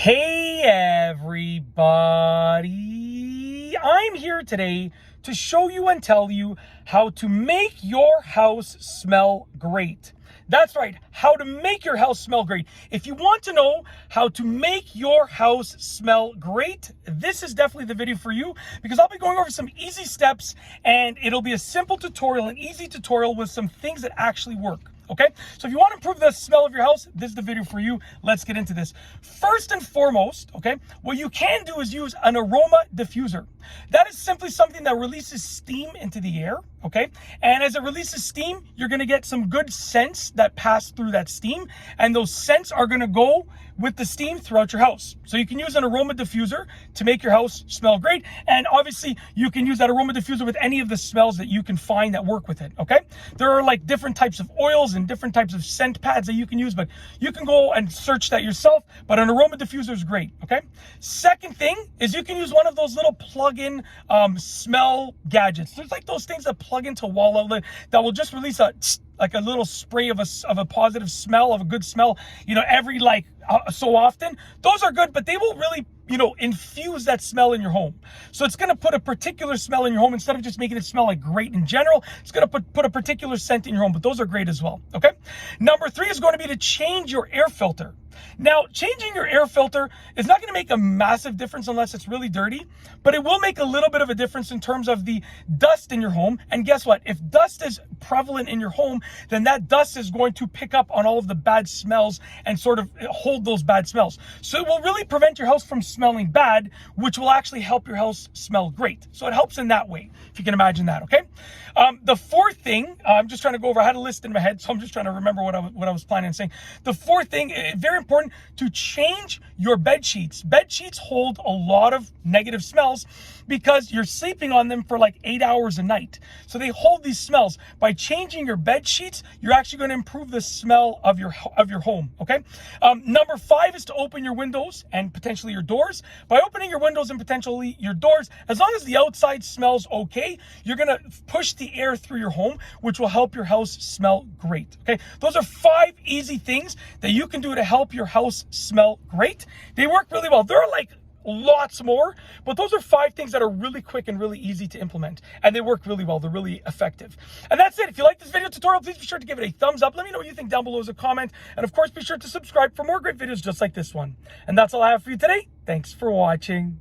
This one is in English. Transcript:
Hey everybody, I'm here today to show you and tell you how to make your house smell great. That's right, how to make your house smell great. If you want to know how to make your house smell great, this is definitely the video for you because I'll be going over some easy steps and it'll be a simple tutorial, an easy tutorial with some things that actually work. Okay, so if you want to improve the smell of your house, this is the video for you. Let's get into this. First and foremost, okay, what you can do is use an aroma diffuser. That is simply something that releases steam into the air, okay? And as it releases steam, you're going to get some good scents that pass through that steam, and those scents are going to go with the steam throughout your house. So you can use an aroma diffuser to make your house smell great, and obviously you can use that aroma diffuser with any of the smells that you can find that work with it, okay? There are like different types of oils and different types of scent pads that you can use, but you can go and search that yourself, but an aroma diffuser is great, okay? Second thing is you can use one of those little plug-in smell gadgets. There's like those things that plug into a wall outlet that will just release a like a little spray of a positive smell, of a good smell, you know, every so often. Those are good, but they will really, you know, infuse that smell in your home. So it's going to put a particular smell in your home instead of just making it smell like great in general. It's going to put a particular scent in your home, but those are great as well. Okay. Number 3 is going to be to change your air filter. Now, changing your air filter is not going to make a massive difference unless it's really dirty, but it will make a little bit of a difference in terms of the dust in your home. And guess what? If dust is prevalent in your home, then that dust is going to pick up on all of the bad smells and sort of hold those bad smells. So it will really prevent your house from smelling bad, which will actually help your house smell great. So it helps in that way, if you can imagine that, okay? The fourth thing, I'm just trying to go over, I had a list in my head, so I'm just trying to remember what I was planning on saying. The fourth thing, very important, to change your bed sheets. Bed sheets hold a lot of negative smells because you're sleeping on them for like 8 hours a night. So they hold these smells. By changing your bed sheets, you're actually going to improve the smell of your home, okay? Number 5 is to open your windows and potentially your doors. By opening your windows and potentially your doors, as long as the outside smells okay, you're going to push the air through your home, which will help your house smell great, okay? Those are 5 easy things that you can do to help your house smell great. They work really well. There are like lots more, but those are 5 things that are really quick and really easy to implement, and they work really well. They're really effective. And that's it. If you like this video tutorial, please be sure to give it a thumbs up. Let me know what you think down below as a comment, and of course be sure to subscribe for more great videos just like this one. And that's all I have for you today. Thanks for watching.